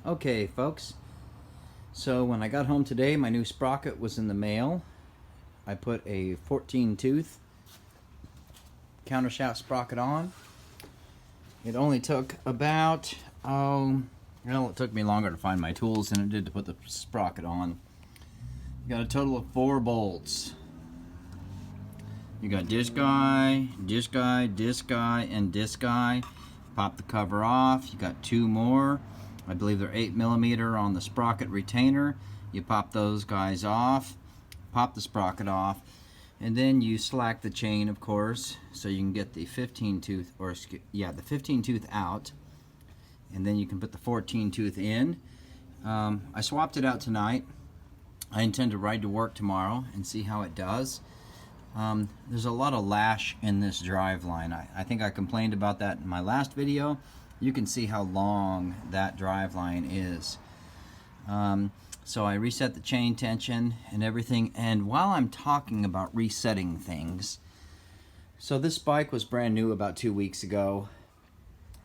Okay, folks, so when I got home today, my new sprocket was in the mail. I put a 14 tooth countershaft sprocket on. It only took about, it took me longer to find my tools than it did to put the sprocket on. You got a total of 4 bolts. You got this guy, this guy, this guy, and this guy. Pop the cover off. You got 2 more. I believe they're 8mm on the sprocket retainer. You pop those guys off, pop the sprocket off, and then you slack the chain, of course, so you can get the 15 tooth, the 15 tooth out, and then you can put the 14 tooth in. I swapped it out tonight. I intend to ride to work tomorrow and see how it does. There's a lot of lash in this drive line. I think I complained about that in my last video. You can see how long that drive line is. So I reset the chain tension and everything, and while I'm talking about resetting things, so this bike was brand new about 2 weeks ago.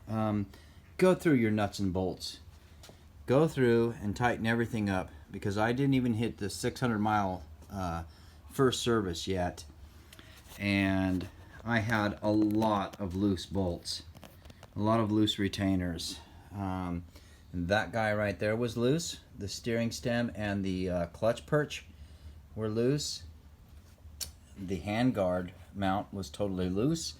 Go through your nuts and bolts. Go through and tighten everything up, because I didn't even hit the 600-mile first service yet, and I had a lot of loose bolts, a lot of loose retainers. That guy right there was loose. The steering stem and the clutch perch were loose. The handguard mount was totally loose,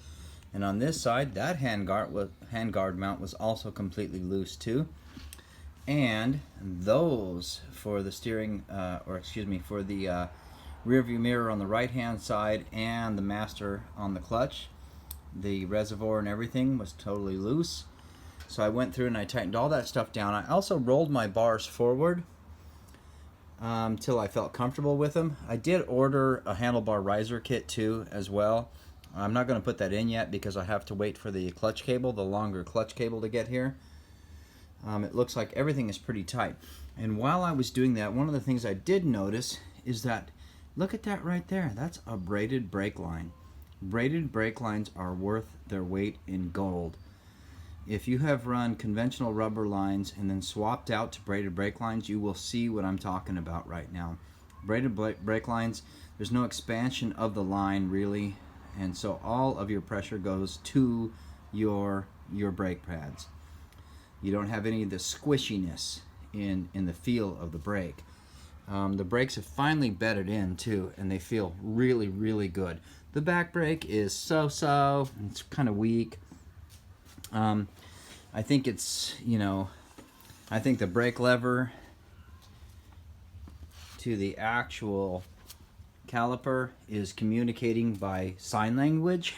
and on this side, that handguard mount was also completely loose too. And those for the steering, for the rear view mirror on the right hand side and the master on the clutch, the reservoir and everything was totally loose. So I went through and I tightened all that stuff down. I also rolled my bars forward till I felt comfortable with them. I did order a handlebar riser kit too as well. I'm not going to put that in yet because I have to wait for the clutch cable, the longer clutch cable, to get here. It looks like everything is pretty tight. And while I was doing that, one of the things I did notice is that, look at that right there. That's a braided brake line. Braided brake lines are worth their weight in gold. If you have run conventional rubber lines and then swapped out to braided brake lines, you will see what I'm talking about right now. Braided brake lines, there's no expansion of the line really, and so all of your pressure goes to your brake pads. You don't have any of the squishiness in the feel of the brake. The brakes have finally bedded in too, and they feel really, really good. The back brake is so-so. It's kind of weak. I think it's, I think the brake lever to the actual caliper is communicating by sign language.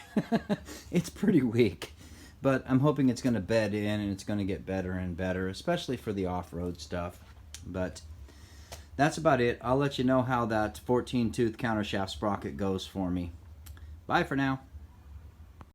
It's pretty weak, but I'm hoping it's going to bed in and it's going to get better and better, especially for the off-road stuff. But that's about it. I'll let you know how that 14 tooth countershaft sprocket goes for me. Bye for now.